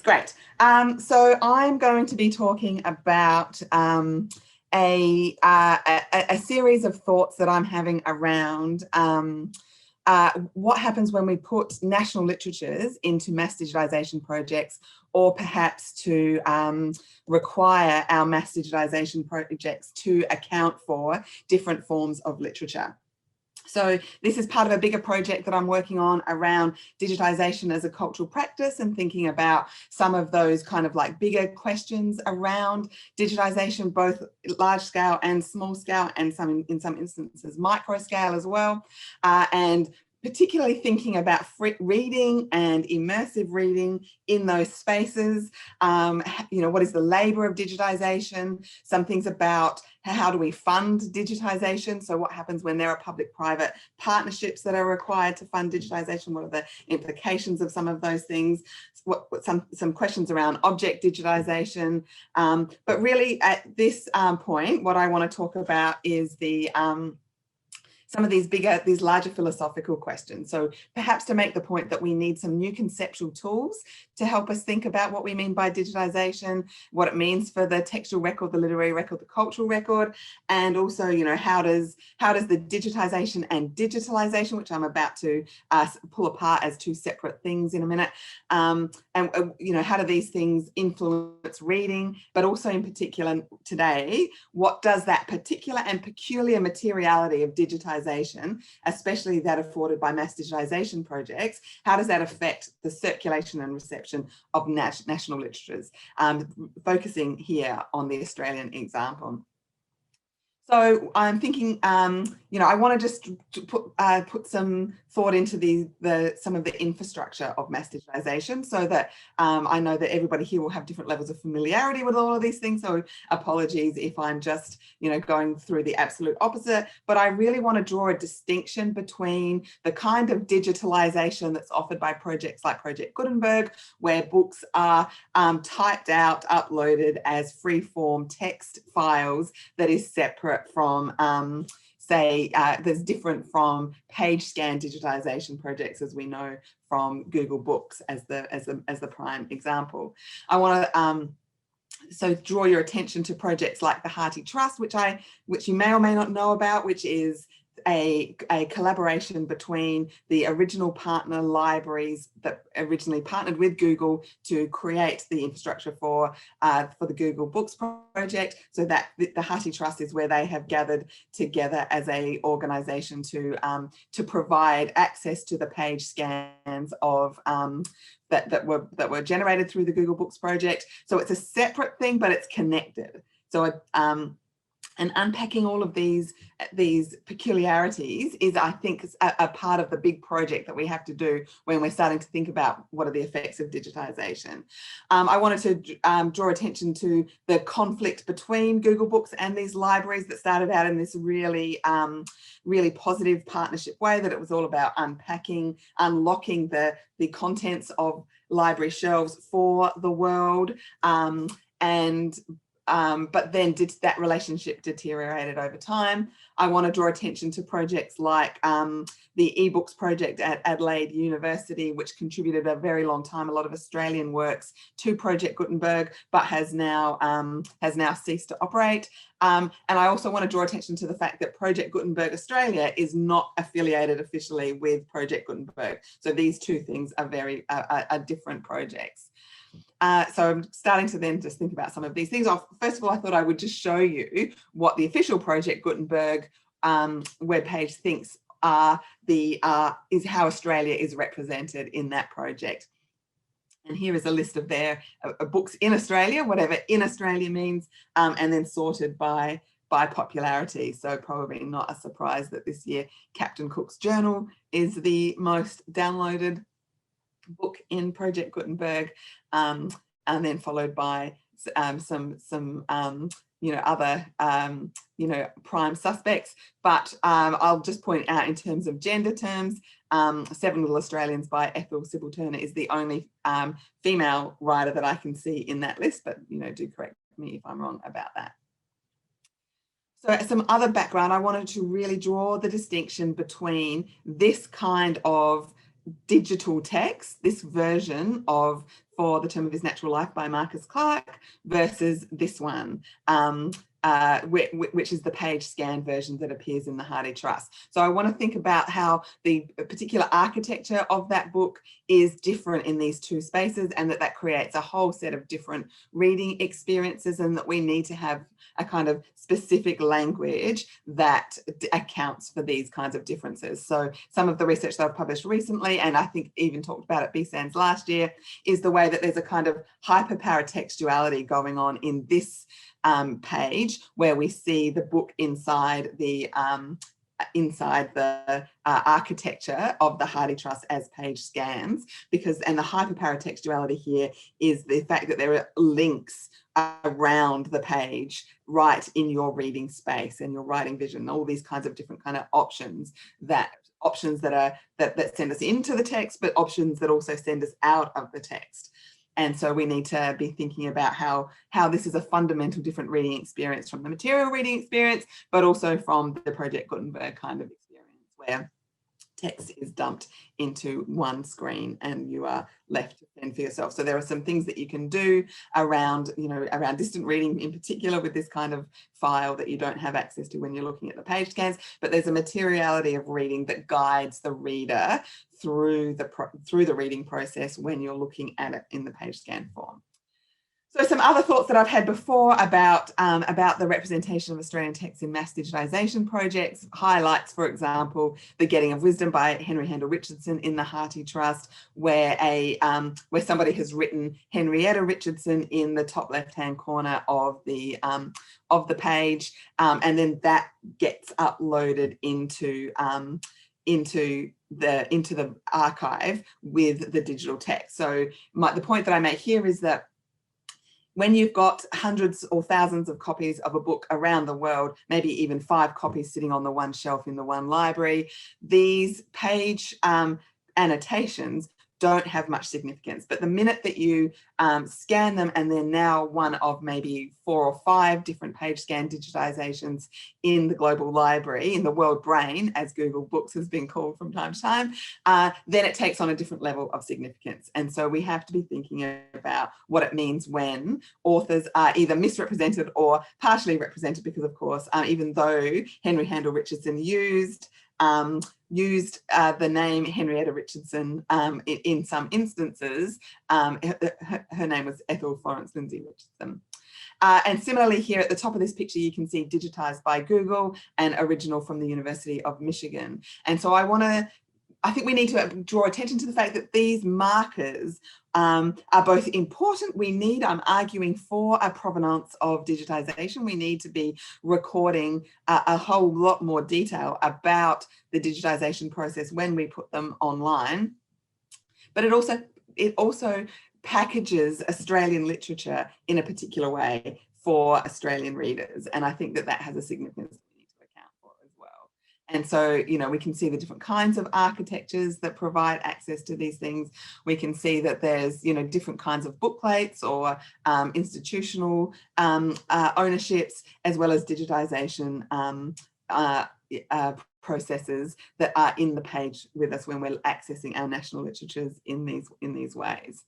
Great. So I'm going to be talking about a series of thoughts that I'm having around what happens when we put national literatures into mass digitisation projects, or perhaps to require our mass digitisation projects to account for different forms of literature. So this is part of a bigger project that I'm working on around digitisation as a cultural practice, and thinking about some of those kind of like bigger questions around digitisation, both large scale and small scale, and in some instances micro scale as well. And particularly thinking about reading and immersive reading in those spaces. You know, what is the labour of digitisation? Some things about how do we fund digitisation? So what happens when there are public-private partnerships that are required to fund digitisation? What are the implications of some of those things? Some questions around object digitisation. But really at this point, what I want to talk about is the some of these larger philosophical questions. So perhaps to make the point that we need some new conceptual tools to help us think about what we mean by digitisation, what it means for the textual record, the literary record, the cultural record, and also, you know, how does the digitisation and digitalisation, which I'm about to pull apart as two separate things in a minute, and you know, how do these things influence reading, but also in particular today, what does that particular and peculiar materiality of digitisation, especially that afforded by mass digitisation projects, how does that affect the circulation and reception of national literatures? Focusing here on the Australian example. So I'm thinking, you know, I want to just put some thought into some of the infrastructure of mass digitisation, so that I know that everybody here will have different levels of familiarity with all of these things. So apologies if I'm just, you know, going through the absolute opposite. But I really want to draw a distinction between the kind of digitalisation that's offered by projects like Project Gutenberg, where books are typed out, uploaded as free-form text files that is separate from there's different from page scan digitization projects, as we know from Google Books as the prime example. I want to so draw your attention to projects like the Hearty Trust, which you may or may not know about, which is a collaboration between the original partner libraries that originally partnered with Google to create the infrastructure for the Google Books project. So that the Hearty Trust is where they have gathered together as a organisation to provide access to the page scans of that were generated through the Google Books project. So it's a separate thing, but it's connected. So and unpacking all of these peculiarities is, I think, a part of the big project that we have to do when we're starting to think about what are the effects of digitisation. I wanted to draw attention to the conflict between Google Books and these libraries that started out in this really, really positive partnership way, that it was all about unpacking, unlocking the contents of library shelves for the world, but then that relationship deteriorated over time. I want to draw attention to projects like the eBooks project at Adelaide University, which contributed a very long time, a lot of Australian works to Project Gutenberg, but has now ceased to operate. And I also want to draw attention to the fact that Project Gutenberg Australia is not affiliated officially with Project Gutenberg. So these two things are are different projects. So I'm starting to then just think about some of these things. First of all, I thought I would just show you what the official Project Gutenberg webpage thinks is how Australia is represented in that project. And here is a list of their books in Australia, whatever in Australia means, and then sorted by popularity. So probably not a surprise that this year Captain Cook's Journal is the most downloaded book in Project Gutenberg, and then followed by some you know, other prime suspects. But I'll just point out, in terms of gender terms, Seven Little Australians by Ethel Sybil Turner is the only female writer that I can see in that list, but, you know, do correct me if I'm wrong about that. So some other background, I wanted to really draw the distinction between this kind of digital text, this version of For the Term of His Natural Life by Marcus Clarke versus this one, which is the page scan version that appears in the Hardy Trust. So I want to think about how the particular architecture of that book is different in these two spaces, and that creates a whole set of different reading experiences, and that we need to have a kind of specific language that accounts for these kinds of differences. So some of the research that I've published recently, and I think even talked about at BSANZ last year, is the way that there's a kind of hyperparatextuality going on in this page, where we see the book inside the architecture of the Hardy Trust as page scans, and the hyperparatextuality here is the fact that there are links around the page right in your reading space and your writing vision, all these kinds of different kind of options that send us into the text, but options that also send us out of the text. And so we need to be thinking about how this is a fundamental different reading experience from the material reading experience, but also from the Project Gutenberg kind of experience, where text is dumped into one screen and you are left to fend for yourself. So there are some things that you can do around, around distant reading in particular with this kind of file that you don't have access to when you're looking at the page scans, but there's a materiality of reading that guides the reader through the reading process when you're looking at it in the page scan form. So some other thoughts that I've had before about the representation of Australian texts in mass digitisation projects highlights, for example, The Getting of Wisdom by Henry Handel Richardson in the Hardy Trust, where somebody has written Henrietta Richardson in the top left-hand corner of the page, and then that gets uploaded into the archive with the digital text. So the point that I make here is that when you've got hundreds or thousands of copies of a book around the world, maybe even 5 copies sitting on the one shelf in the one library, these page annotations don't have much significance. But the minute that you scan them, and they're now one of maybe 4 or 5 different page scan digitizations in the global library, in the world brain, as Google Books has been called from time to time, then it takes on a different level of significance. And so we have to be thinking about what it means when authors are either misrepresented or partially represented, because of course, even though Henry Handel Richardson used the name Henrietta Richardson in some instances, her name was Ethel Florence Lindsay Richardson. And similarly here at the top of this picture, you can see digitized by Google and original from the University of Michigan. And so I think we need to draw attention to the fact that these markers are both important. I'm arguing for a provenance of digitization. We need to be recording a whole lot more detail about the digitization process when we put them online. But it also packages Australian literature in a particular way for Australian readers. And I think that has a significance we need to account for as well. And so, we can see the different kinds of architectures that provide access to these things. We can see that there's, different kinds of bookplates or institutional ownerships, as well as digitization processes that are in the page with us when we're accessing our national literatures in these ways.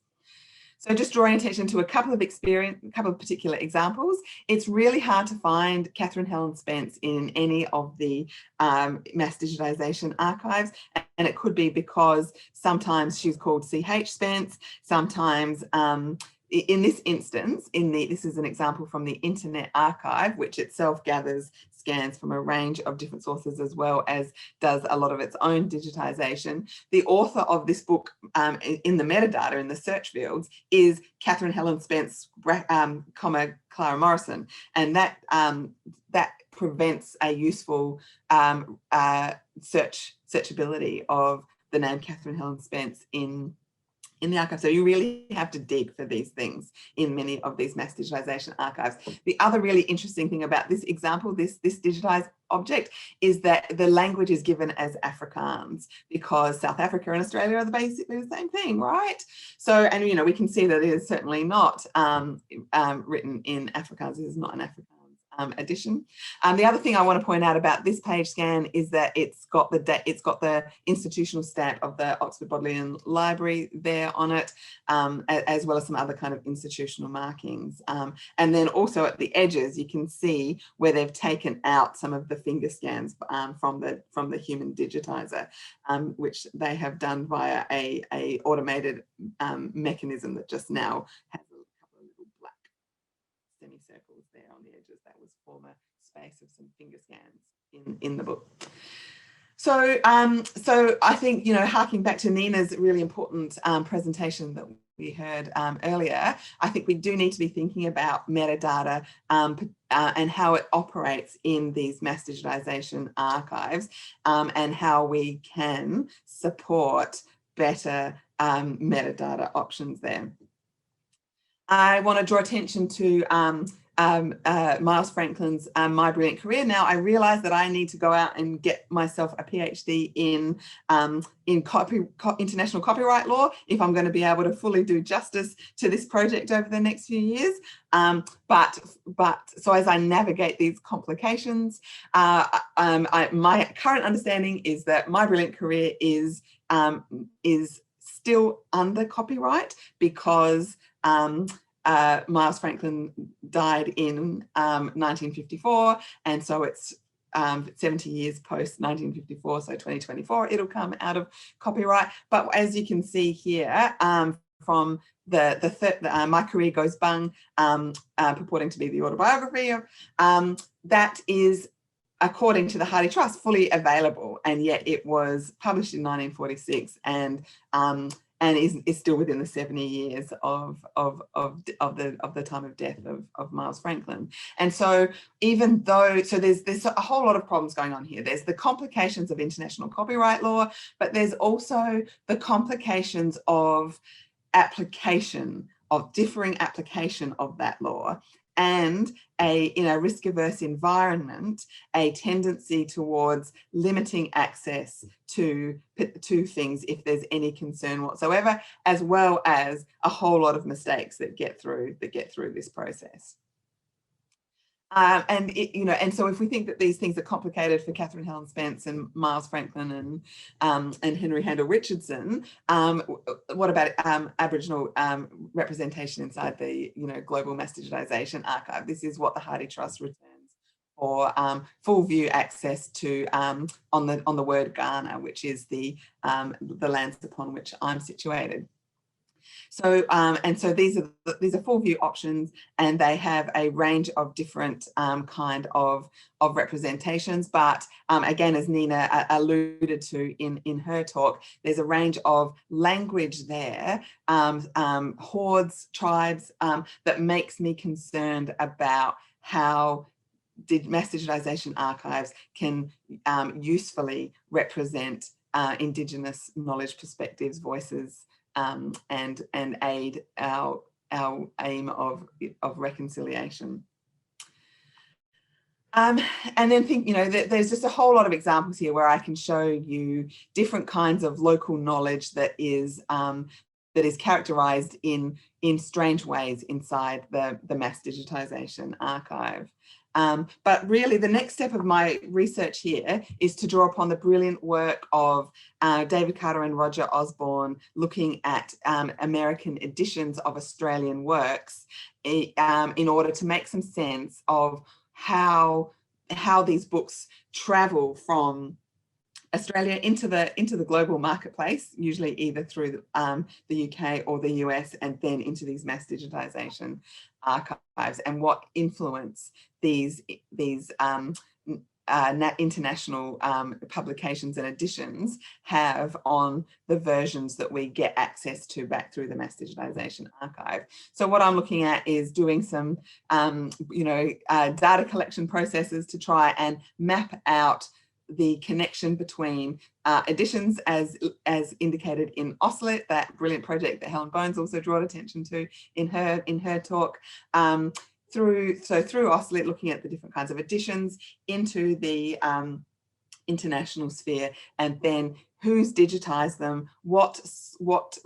So just drawing attention to a couple of particular examples. It's really hard to find Catherine Helen Spence in any of the mass digitisation archives, and it could be because sometimes she's called C.H. Spence, sometimes in this instance, this is an example from the Internet Archive, which itself gathers scans from a range of different sources, as well as does a lot of its own digitisation. The author of this book in the metadata, in the search fields, is Catherine Helen Spence, Clara Morrison, and that prevents a useful searchability of the name Catherine Helen Spence in the archive. So you really have to dig for these things in many of these mass digitisation archives. The other really interesting thing about this example, this digitised object, is that the language is given as Afrikaans, because South Africa and Australia are basically the same thing, right? So, and we can see that it is certainly not written in Afrikaans. It is not an Afrikaans edition. The other thing I want to point out about this page scan is that it's got the institutional stamp of the Oxford Bodleian Library there on it, as well as some other kind of institutional markings. And then also at the edges, you can see where they've taken out some of the finger scans from the human digitizer, which they have done via a automated mechanism that just now has a couple of little black semicircles there on the edges. That was former space of some finger scans in the book. So, so I think, you know, harking back to Nina's really important presentation that we heard earlier, I think we do need to be thinking about metadata and how it operates in these mass digitization archives, and how we can support better metadata options there. I want to draw attention to Miles Franklin's My Brilliant Career. Now, I realize that I need to go out and get myself a PhD in international copyright law if I'm going to be able to fully do justice to this project over the next few years. But so as I navigate these complications, my current understanding is that My Brilliant Career is still under copyright because Miles Franklin died in 1954, and so it's 70 years post 1954, so 2024 it'll come out of copyright. But as you can see here, from My Career Goes Bung, purporting to be the autobiography of, that is, according to the Hardy Trust, fully available, and yet it was published in 1946 and is still within the 70 years of the time of death of Miles Franklin. And so even though, so there's a whole lot of problems going on here. There's the complications of international copyright law, but there's also the complications of differing application of that law, and in a risk-averse environment, a tendency towards limiting access to things if there's any concern whatsoever, as well as a whole lot of mistakes that get through this process. And so if we think that these things are complicated for Catherine Helen Spence and Miles Franklin and Henry Handel Richardson, what about Aboriginal representation inside the global mass digitization archive? This is what the Hardy Trust returns for full view access to on the word Ghana, which is the lands upon which I'm situated. So and so these are full view options, and they have a range of different kind of representations. But again, as Nina alluded to in her talk, there's a range of language there, hordes, tribes, that makes me concerned about how mass digitization archives can usefully represent Indigenous knowledge, perspectives, voices, and aid our aim of reconciliation. And then there's just a whole lot of examples here where I can show you different kinds of local knowledge that is characterized in strange ways inside the mass digitization archive. But really the next step of my research here is to draw upon the brilliant work of David Carter and Roger Osborne, looking at American editions of Australian works in order to make some sense of how these books travel from Australia into the global marketplace, usually either through the UK or the US, and then into these mass digitization archives, and what influence these international publications and editions have on the versions that we get access to back through the mass digitization archive. So what I'm looking at is doing some data collection processes to try and map out the connection between editions as indicated in OSLIT, that brilliant project that Helen Bones also drew attention to in her talk, through OSLIT, looking at the different kinds of editions into the international sphere, and then who's digitized them, what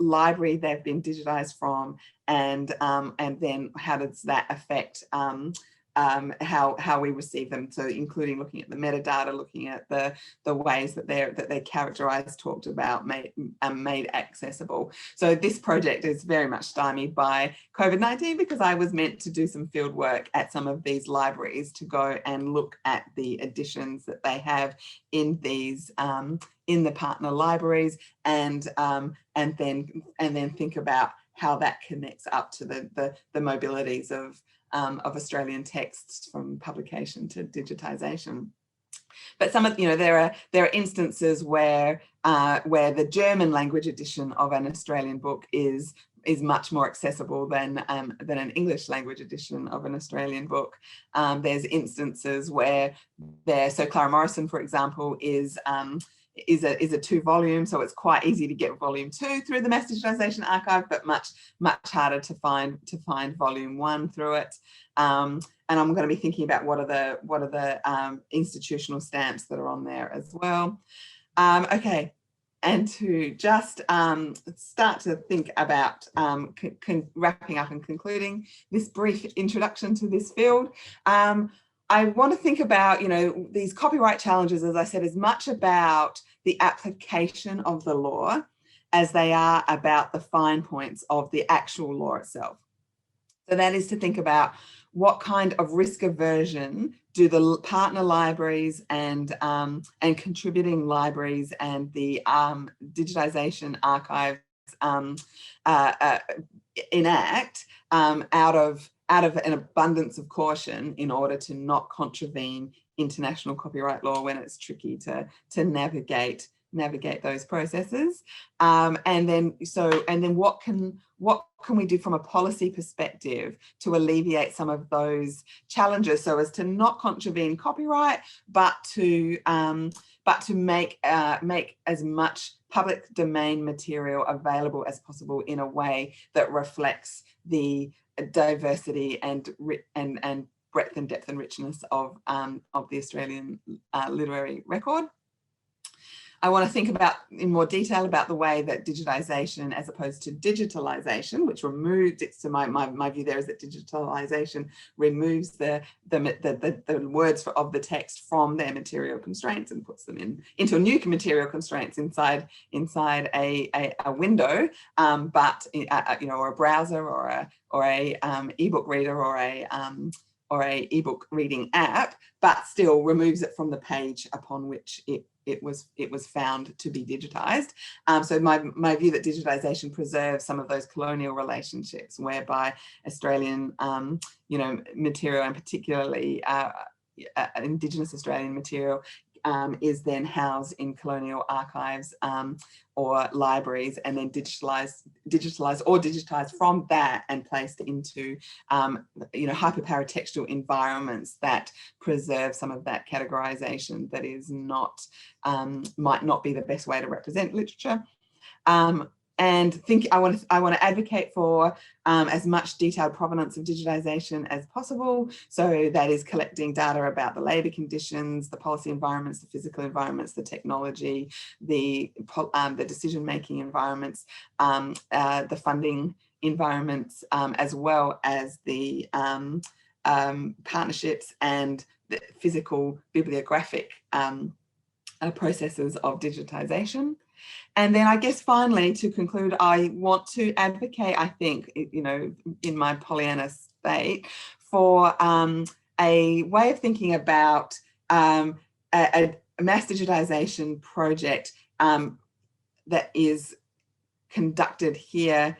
library they've been digitized from, and then how does that affect how we receive them. So including looking at the metadata, looking at the ways that they're characterized, talked about, made accessible. So this project is very much stymied by COVID-19 because I was meant to do some field work at some of these libraries to go and look at the editions that they have in these in the partner libraries, and then think about how that connects up to the mobilities of Australian texts from publication to digitisation. But some of, there are instances where the German language edition of an Australian book is much more accessible than an English language edition of an Australian book. There's instances where so Clara Morrison, for example, is a 2-volume, so it's quite easy to get volume 2 through the Mass Digitization Archive, but much harder to find volume 1 through it. And I'm going to be thinking about what are the institutional stamps that are on there as well. Okay, and to just start to think about wrapping up and concluding this brief introduction to this field. I want to think about, these copyright challenges, as I said, as much about the application of the law as they are about the fine points of the actual law itself. So that is to think about what kind of risk aversion do the partner libraries and contributing libraries and the digitisation archives enact out of an abundance of caution in order to not contravene international copyright law when it's tricky to navigate those processes. And then what can we do from a policy perspective to alleviate some of those challenges so as to not contravene copyright, but to make as much public domain material available as possible in a way that reflects the diversity and breadth and depth and richness of the Australian literary record. I want to think about in more detail about the way that digitisation, as opposed to digitalisation, which removes, so my view there is that digitalisation removes the words of the text from their material constraints and puts them into new material constraints inside a window, but or a browser or a ebook reader or a ebook reading app, but still removes it from the page upon which it was found to be digitized. So my view that digitization preserves some of those colonial relationships whereby Australian material, and particularly Indigenous Australian material, is then housed in colonial archives or libraries, and then digitized from that and placed into hyperparatextual environments that preserve some of that categorization that is not might not be the best way to represent literature. And I want to advocate for as much detailed provenance of digitisation as possible. So that is collecting data about the labour conditions, the policy environments, the physical environments, the technology, the decision-making environments, the funding environments, as well as the partnerships and the physical bibliographic processes of digitisation. And then I guess finally, to conclude, I want to advocate, I think, in my Pollyanna state, for a way of thinking about a mass digitisation project that is conducted here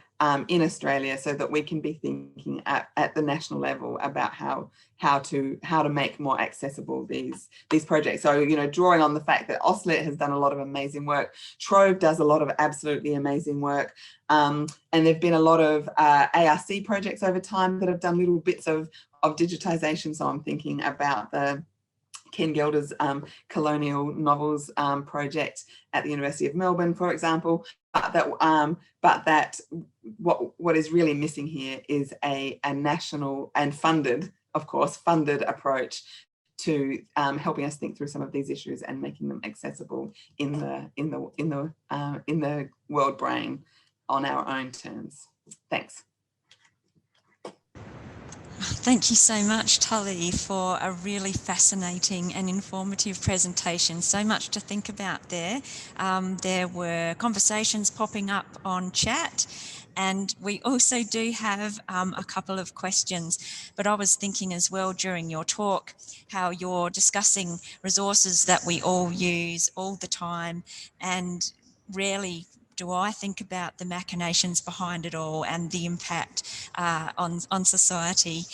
in Australia, so that we can be thinking at the national level about how to make more accessible these projects. So, drawing on the fact that AustLit has done a lot of amazing work, Trove does a lot of absolutely amazing work, and there've been a lot of ARC projects over time that have done little bits of digitisation. So I'm thinking about the Ken Gelder's colonial novels project at the University of Melbourne, for example. But that what is really missing here is a national and funded approach to helping us think through some of these issues and making them accessible in the world brain on our own terms. Thanks. Thank you so much, Tully, for a really fascinating and informative presentation. So much to think about there. There were conversations popping up on chat, and we also do have a couple of questions. But I was thinking as well during your talk how you're discussing resources that we all use all the time, and rarely do I think about the machinations behind it all and the impact on society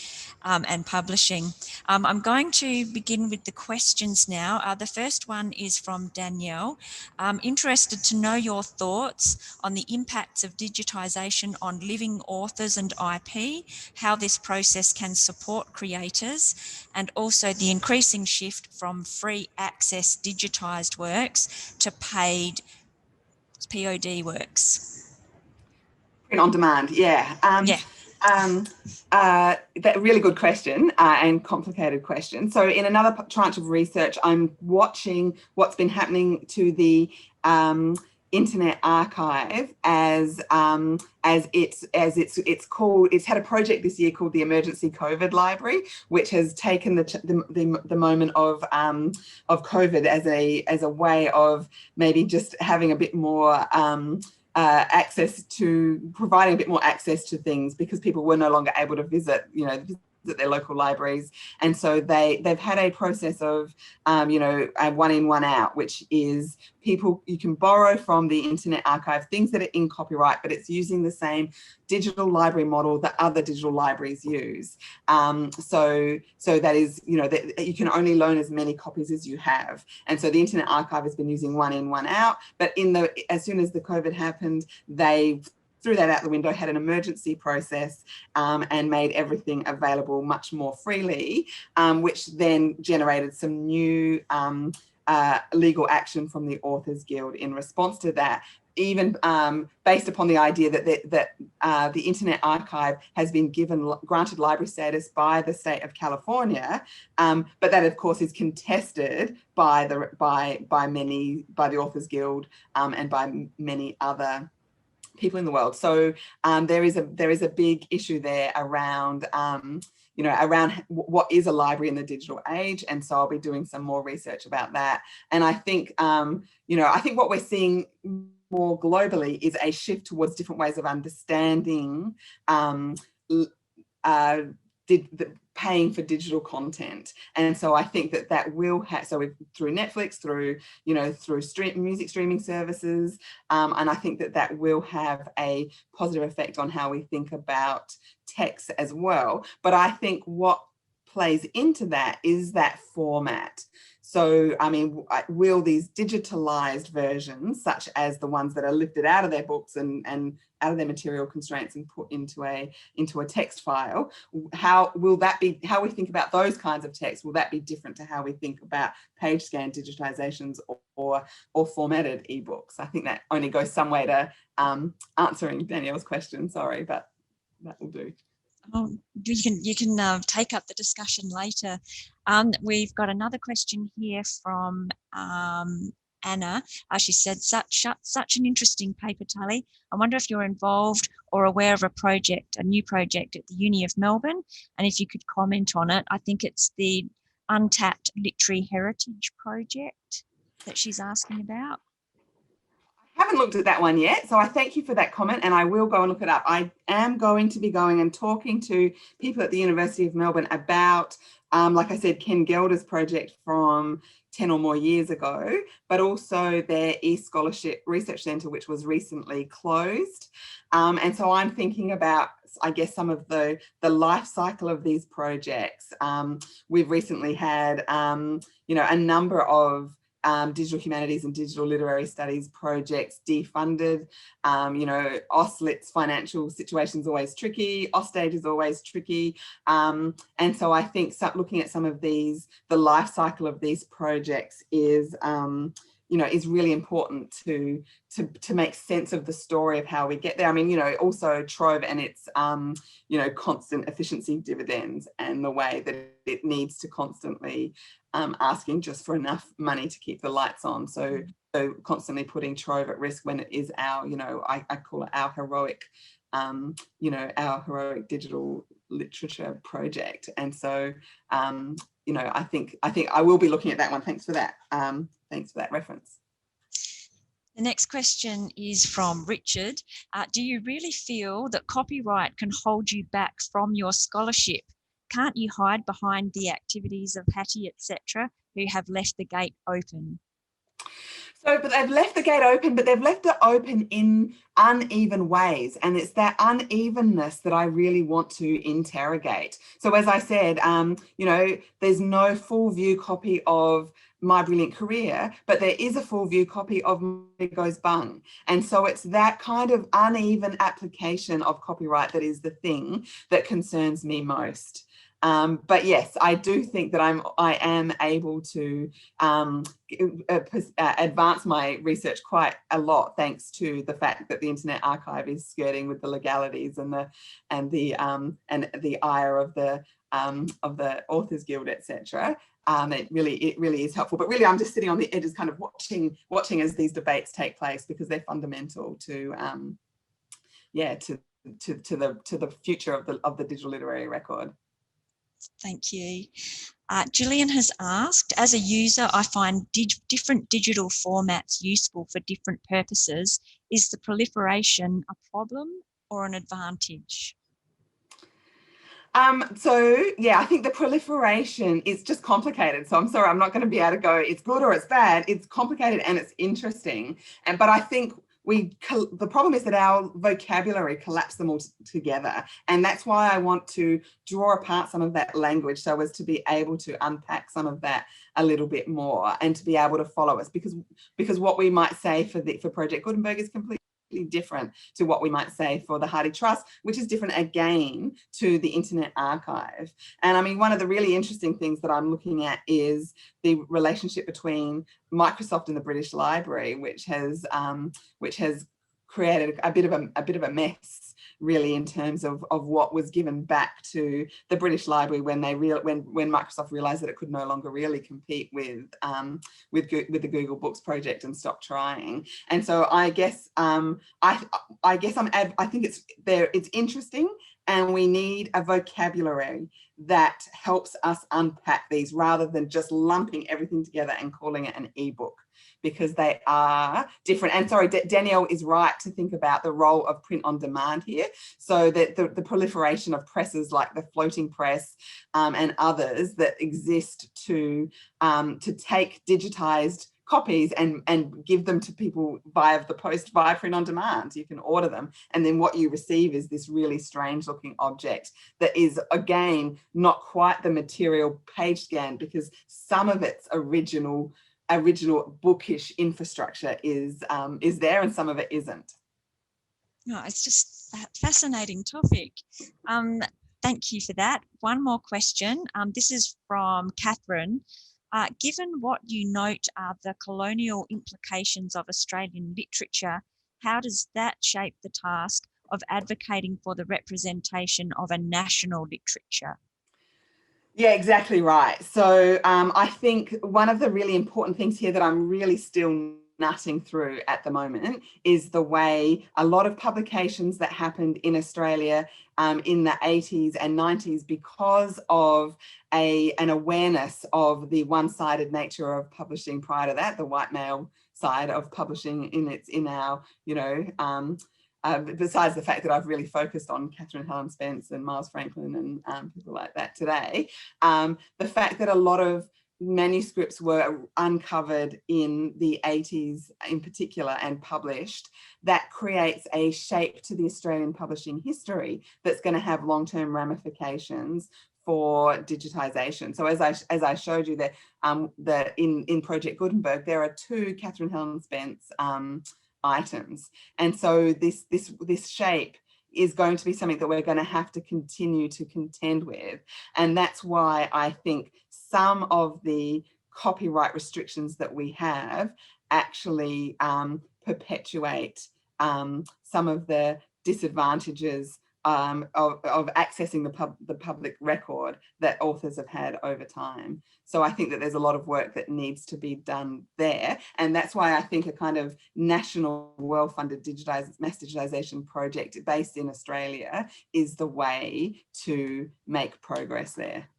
and publishing. I'm going to begin with the questions now. The first one is from Danielle. I'm interested to know your thoughts on the impacts of digitisation on living authors and IP, how this process can support creators, and also the increasing shift from free access digitised works to paid POD works. Print on demand, yeah. Yeah. That really good question and complicated question. So in another tranche of research, I'm watching what's been happening to the Internet Archive as it's called. It's had a project this year called the Emergency COVID Library, which has taken the moment of COVID as a way of maybe just having a bit more providing a bit more access to things, because people were no longer able to visit their local libraries. And so they've had a process of a one in, one out, which is you can borrow from the Internet Archive things that are in copyright, but it's using the same digital library model that other digital libraries use. So that is, that you can only loan as many copies as you have. And so the Internet Archive has been using one in, one out, but as soon as the COVID happened, they threw that out the window, had an emergency process, and made everything available much more freely, which then generated some new legal action from the Authors Guild in response to that, even based upon the idea that the Internet Archive has been granted library status by the state of California, but that of course is contested by the Authors Guild and by many other people in the world. So there is a big issue there around around what is a library in the digital age. And so I'll be doing some more research about that. And I think I think what we're seeing more globally is a shift towards different ways of understanding paying for digital content. And so I think that will have, so through Netflix, through music streaming services, and I think that will have a positive effect on how we think about text as well. But I think what plays into that is that format. So, I mean, will these digitalized versions, such as the ones that are lifted out of their books and out of their material constraints and put into a text file, how will that be, how we think about those kinds of text, will that be different to how we think about page scan digitizations or formatted ebooks? I think that only goes some way to answering Danielle's question, sorry, but that will do. Oh, you can take up the discussion later. We've got another question here from Anna. She said, such an interesting paper, Tully. I wonder if you're involved or aware of a new project at the Uni of Melbourne, and if you could comment on it. I think it's the Untapped Literary Heritage Project that she's asking about. I haven't looked at that one yet, so I thank you for that comment, and I will go and look it up. I am going to be going and talking to people at the University of Melbourne about, like I said, Ken Gelder's project from 10 or more years ago, but also their eScholarship Research Centre, which was recently closed. And so I'm thinking about, I guess, some of the life cycle of these projects. We've recently had, a number of digital humanities and digital literary studies projects defunded. AusLit's financial situation is always tricky. Ausstage is always tricky. And so I think looking at some of these, the life cycle of these projects is, is really important to make sense of the story of how we get there. I mean, also Trove and its, constant efficiency dividends and the way that it needs to constantly asking just for enough money to keep the lights on. So constantly putting Trove at risk when it is our, I call it our heroic, our heroic digital literature project. And so, you know, I think I will be looking at that one. Thanks for that. Thanks for that reference. The next question is from Richard. Do you really feel that copyright can hold you back from your scholarship? Can't you hide behind the activities of Hattie, etc., who have left the gate open? So, but they've left the gate open, but they've left it open in uneven ways. And it's that unevenness that I really want to interrogate. So as I said, you know, there's no full view copy of My Brilliant Career, but there is a full view copy of It Goes Bung. And so it's that kind of uneven application of copyright that is the thing that concerns me most. But yes, I do think that I am able to advance my research quite a lot, thanks to the fact that the Internet Archive is skirting with the legalities and the ire of the Authors Guild, etc. It really is helpful. But really, I'm just sitting on the edges, kind of watching as these debates take place, because they're fundamental to to the future of the digital literary record. Thank you. Gillian has asked, as a user, I find different digital formats useful for different purposes. Is the proliferation a problem or an advantage? So yeah, I think the proliferation is just complicated. So I'm sorry, I'm not going to be able to go, it's good or it's bad. It's complicated and it's interesting. But I think the problem is that our vocabulary collapsed them all together. And that's why I want to draw apart some of that language, so as to be able to unpack some of that a little bit more and to be able to follow us, because what we might say for Project Gutenberg is completely different to what we might say for the Hardy Trust, which is different again to the Internet Archive. And I mean, one of the really interesting things that I'm looking at is the relationship between Microsoft and the British Library, which has created a bit of a mess, really, in terms of what was given back to the British Library when Microsoft realized that it could no longer really compete with the Google Books project and stopped trying. And so I guess I think it's interesting, and we need a vocabulary that helps us unpack these, rather than just lumping everything together and calling it an ebook, because they are different. And sorry, Danielle is right to think about the role of print on demand here. So that the proliferation of presses like the Floating Press and others that exist to take digitized copies and give them to people via the post, via print on demand. You can order them, and then what you receive is this really strange looking object that is, again, not quite the material page scan, because some of its original bookish infrastructure is there and some of it isn't. No, it's just a fascinating topic. Thank you for that. One more question. This is from Catherine. Given what you note are the colonial implications of Australian literature, how does that shape the task of advocating for the representation of a national literature? Yeah, exactly right. So I think one of the really important things here that I'm really still nutting through at the moment is the way a lot of publications that happened in Australia in the 80s and 90s, because of an awareness of the one-sided nature of publishing prior to that, the white male side of publishing in our, you know, besides the fact that I've really focused on Catherine Helen Spence and Miles Franklin and people like that today, the fact that a lot of manuscripts were uncovered in the 80s in particular and published, that creates a shape to the Australian publishing history that's going to have long-term ramifications for digitisation. So as I showed you that in Project Gutenberg, there are 2 Catherine Helen Spence items, and so this shape is going to be something that we're going to have to continue to contend with. And that's why I think some of the copyright restrictions that we have actually perpetuate some of the disadvantages of accessing the public record that authors have had over time. So I think that there's a lot of work that needs to be done there. And that's why I think a kind of national well-funded mass digitization project based in Australia is the way to make progress there.